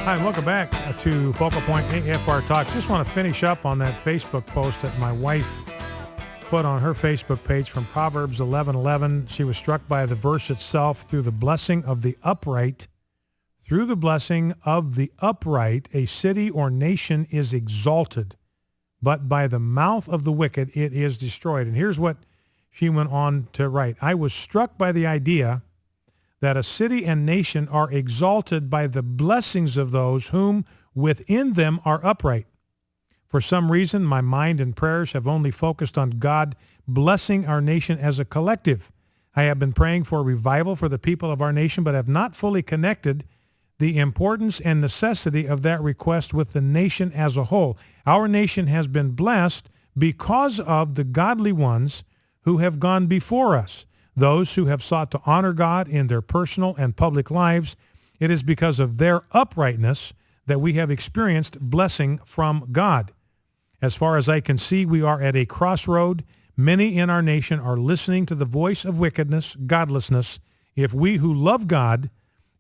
Hi, and welcome back to Focal Point AFR Talk. Just want to finish up on that Facebook post that my wife put on her Facebook page from Proverbs 11:11. She was struck by the verse itself. Through the blessing of the upright, a city or nation is exalted, but by the mouth of the wicked it is destroyed. And here's what she went on to write. I was struck by the idea that a city and nation are exalted by the blessings of those whom within them are upright. For some reason, my mind and prayers have only focused on God blessing our nation as a collective. I have been praying for revival for the people of our nation, but have not fully connected the importance and necessity of that request with the nation as a whole. Our nation has been blessed because of the godly ones who have gone before us. Those who have sought to honor God in their personal and public lives. It is because of their uprightness that we have experienced blessing from God. As far as I can see, we are at a crossroad. Many in our nation are listening to the voice of wickedness, godlessness. If we who love God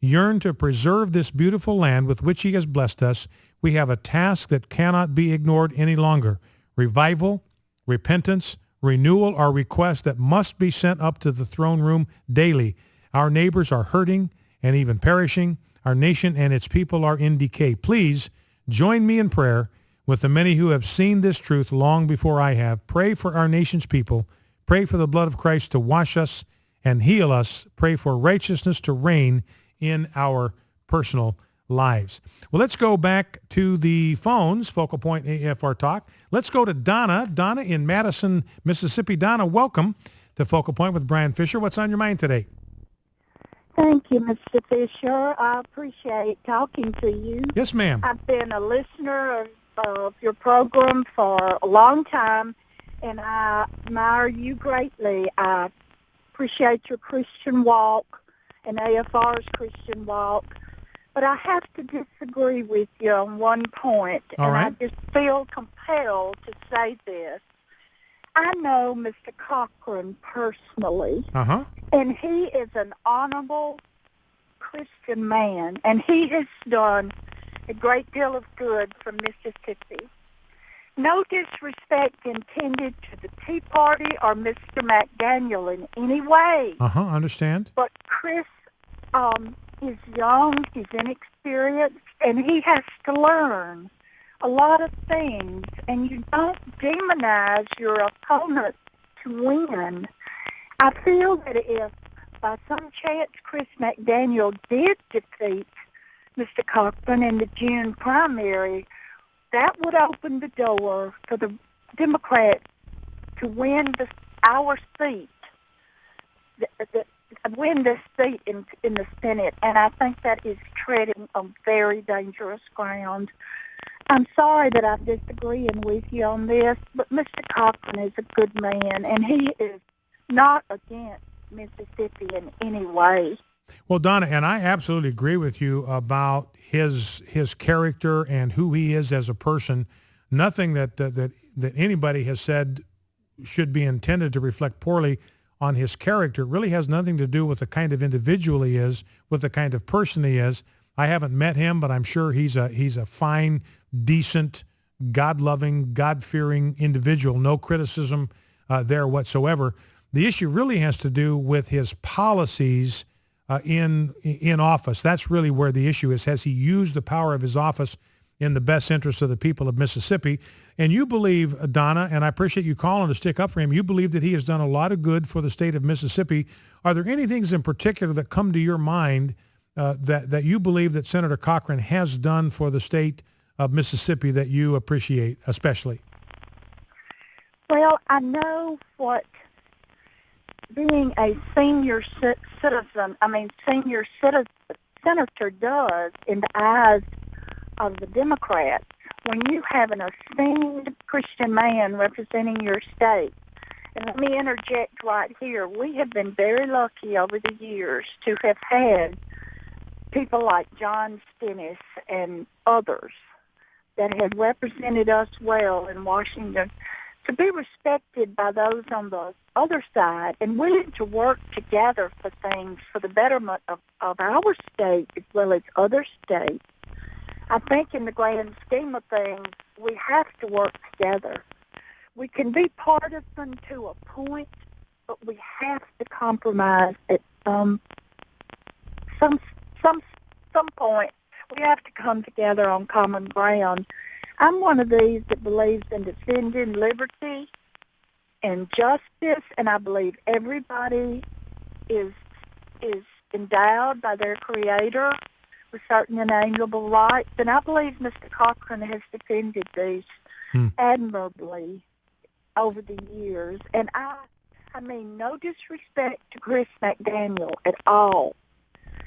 yearn to preserve this beautiful land with which he has blessed us, we have a task that cannot be ignored any longer. Revival, repentance, renewal are requests that must be sent up to the throne room daily. Our neighbors are hurting and even perishing. Our nation and its people are in decay. Please join me in prayer with the many who have seen this truth long before I have. Pray for our nation's people. Pray for the blood of Christ to wash us and heal us. Pray for righteousness to reign in our personal lives. Well, let's go back to the phones, Focal Point AFR Talk. Let's go to Donna. Donna in Madison, Mississippi. Donna, welcome to Focal Point with Brian Fisher. What's on your mind today? Thank you, Mr. Fisher. I appreciate talking to you. Yes, ma'am. I've been a listener of your program for a long time, and I admire you greatly. I appreciate your Christian walk and AFR's Christian walk. But I have to disagree with you on one point, All right. I just feel compelled to say this. I know Mr. Cochran personally, and he is an honorable Christian man, and he has done a great deal of good for Mississippi. No disrespect intended to the Tea Party or Mr. McDaniel in any way. Understand. But Chris, he's young, he's inexperienced, and he has to learn a lot of things. And you don't demonize your opponent to win. I feel that if by some chance Chris McDaniel did defeat Mr. Cochran in the June primary, that would open the door for the Democrats to win our seat. Win this seat in the Senate, and I think that is treading on very dangerous ground. I'm sorry that I'm disagreeing with you on this, but Mr. Cochran is a good man, and he is not against Mississippi in any way. Well, Donna, and I absolutely agree with you about his character and who he is as a person. Nothing that anybody has said should be intended to reflect poorly on his character. It really has nothing to do with the kind of individual he is, with the kind of person he is. I haven't met him, but I'm sure he's a fine, decent, God-loving, God-fearing individual. No criticism there whatsoever. The issue really has to do with his policies in office. That's really where the issue is. Has he used the power of his office in the best interest of the people of Mississippi? And you believe, Donna, and I appreciate you calling to stick up for him, you believe that he has done a lot of good for the state of Mississippi. Are there any things in particular that come to your mind that you believe that Senator Cochran has done for the state of Mississippi that you appreciate especially? Well, I know what being a senior senator does in the eyes of the Democrats. When you have an esteemed Christian man representing your state, and let me interject right here, we have been very lucky over the years to have had people like John Stennis and others that have represented us well in Washington, to be respected by those on the other side and willing to work together for things for the betterment of our state as well as other states. I think in the grand scheme of things, we have to work together. We can be partisan to a point, but we have to compromise at some some point. We have to come together on common ground. I'm one of these that believes in defending liberty and justice, and I believe everybody is endowed by their Creator with certain inalienable rights, and I believe Mr. Cochran has defended these admirably over the years. And I mean, no disrespect to Chris McDaniel at all.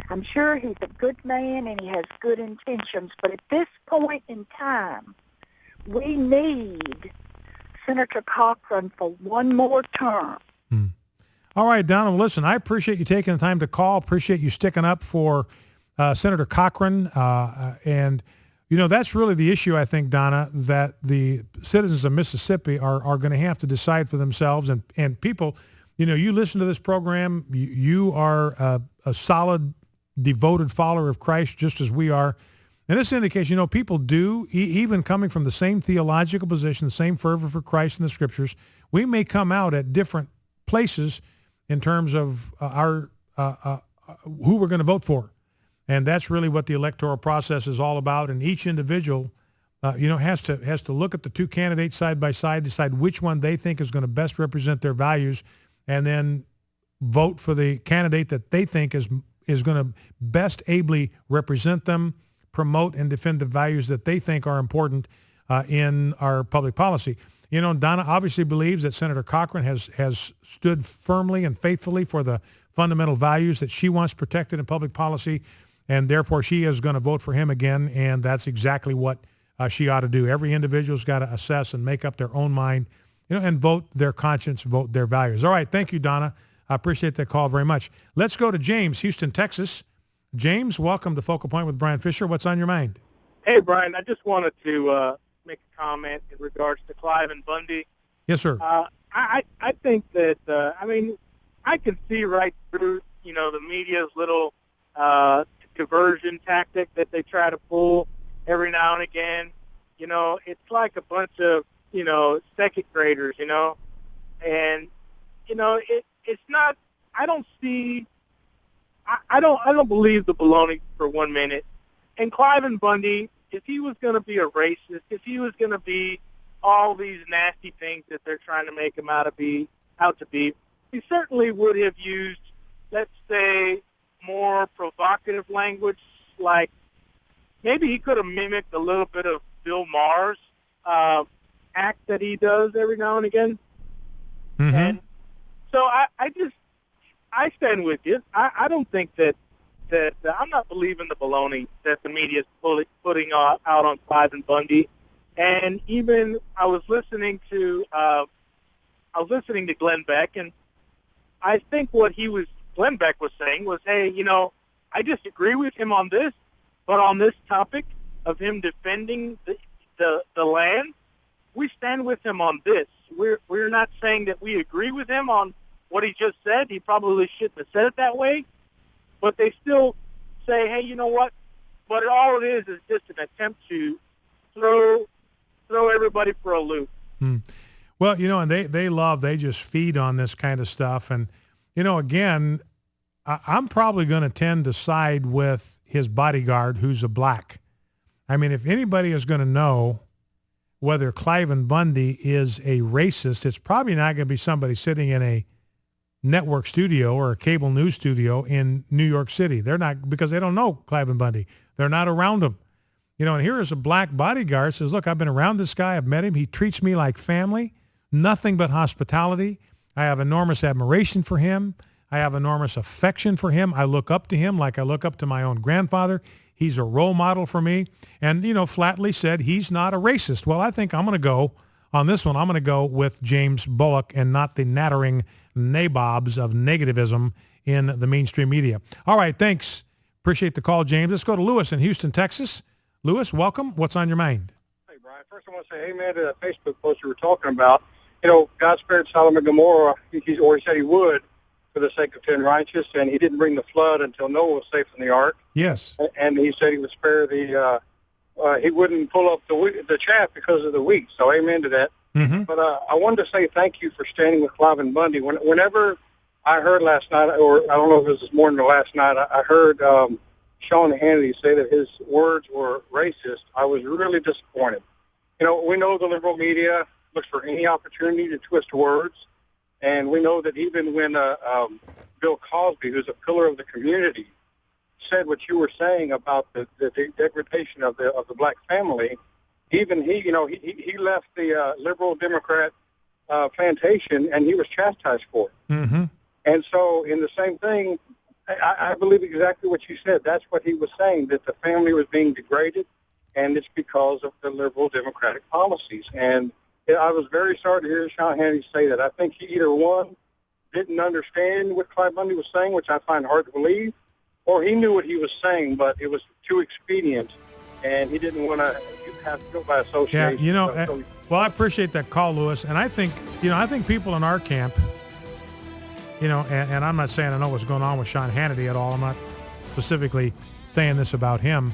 I'm sure he's a good man and he has good intentions, but at this point in time, we need Senator Cochran for one more term. All right, Donna, well, listen, I appreciate you taking the time to call. Appreciate you sticking up for Senator Cochran. And, you know, that's really the issue, I think, Donna, that the citizens of Mississippi are going to have to decide for themselves. And people, you know, you listen to this program, you are a solid, devoted follower of Christ, just as we are. And this indicates, you know, people do, even coming from the same theological position, the same fervor for Christ in the Scriptures, we may come out at different places in terms of our who we're going to vote for. And that's really what the electoral process is all about. And each individual, you know, has to look at the two candidates side by side, decide which one they think is going to best represent their values, and then vote for the candidate that they think is going to best ably represent them, promote and defend the values that they think are important in our public policy. You know, Donna obviously believes that Senator Cochran has stood firmly and faithfully for the fundamental values that she wants protected in public policy, and therefore she is going to vote for him again, and that's exactly what she ought to do. Every individual's got to assess and make up their own mind, you know, and vote their conscience, vote their values. All right, thank you, Donna. I appreciate that call very much. Let's go to James, Houston, Texas. James, welcome to Focal Point with Brian Fisher. What's on your mind? Hey, Brian, I just wanted to make a comment in regards to Clive and Bundy. Yes, sir. I think that, I mean, I can see right through, you know, the media's little diversion tactic that they try to pull every now and again. You know, it's like a bunch of, you know, second graders, you know, and, you know, it's not, I don't see, I don't believe the baloney for 1 minute. And Clive and Bundy, if he was going to be a racist, if he was going to be all these nasty things that they're trying to make him out to be, he certainly would have used, let's say, more provocative language. Like maybe he could have mimicked a little bit of Bill Maher's act that he does every now and again. Mm-hmm. And so I stand with you. I don't think that I'm not believing the baloney that the media is putting out on Clive and Bundy. And even I was listening to Glenn Beck, and I think what Glenn Beck was saying was, hey, you know, I disagree with him on this, but on this topic of him defending the land, we stand with him on this. We're not saying that we agree with him on what he just said. He probably shouldn't have said it that way. But they still say, hey, you know what? But all it is just an attempt to throw everybody for a loop. Well, you know, and they just feed on this kind of stuff. And, you know, again, I'm probably going to tend to side with his bodyguard, who's a black. I mean, if anybody is going to know whether Clive and Bundy is a racist, it's probably not going to be somebody sitting in a network studio or a cable news studio in New York City. They're not, because they don't know Clive and Bundy. They're not around him. You know, and here is a black bodyguard says, look, I've been around this guy. I've met him. He treats me like family, nothing but hospitality. I have enormous admiration for him. I have enormous affection for him. I look up to him like I look up to my own grandfather. He's a role model for me. And, you know, flatly said he's not a racist. Well, I think I'm going to go on this one. I'm going to go with James Bullock and not the nattering nabobs of negativism in the mainstream media. All right, thanks. Appreciate the call, James. Let's go to Lewis in Houston, Texas. Lewis, welcome. What's on your mind? Hey, Brian. First, I want to say amen to that Facebook post you were talking about. You know, God spared Sodom and Gomorrah, or he said he would, for the sake of 10 righteous, and he didn't bring the flood until Noah was safe in the ark. Yes. And he said he would spare the he wouldn't pull up the chaff because of the wheat. So amen to that. Mm-hmm. But I wanted to say thank you for standing with Clive and Bundy. Whenever I heard last night, or I don't know if it was this morning or last night, I heard Sean Hannity say that his words were racist. I was really disappointed. You know, we know the liberal media looks for any opportunity to twist words, and we know that even when Bill Cosby, who's a pillar of the community, said what you were saying about the degradation of the black family, even he left the liberal Democrat plantation, and he was chastised for it. Mm-hmm. And so in the same thing, I believe exactly what you said. That's what he was saying, that the family was being degraded, and it's because of the liberal Democratic policies. And I was very sorry to hear Sean Hannity say that. I think he either, one, didn't understand what Clive Bundy was saying, which I find hard to believe, or he knew what he was saying, but it was too expedient, and he didn't want to have guilt by association. Yeah, well, I appreciate that call, Lewis, and I think people in our camp, and I'm not saying I know what's going on with Sean Hannity at all. I'm not specifically saying this about him,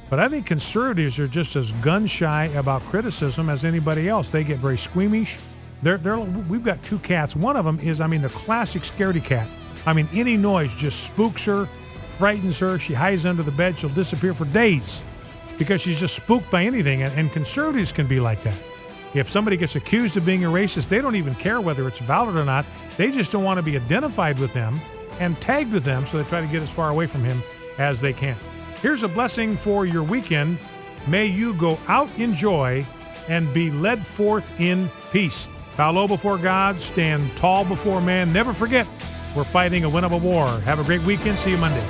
but I think conservatives are just as gun-shy about criticism as anybody else. They get very squeamish. We've got two cats. One of them is, the classic scaredy cat. Any noise just spooks her, frightens her. She hides under the bed. She'll disappear for days because she's just spooked by anything. And conservatives can be like that. If somebody gets accused of being a racist, they don't even care whether it's valid or not. They just don't want to be identified with them and tagged with them, so they try to get as far away from him as they can. Here's a blessing for your weekend. May you go out in joy and be led forth in peace. Bow low before God, stand tall before man. Never forget, we're fighting a winnable war. Have a great weekend. See you Monday.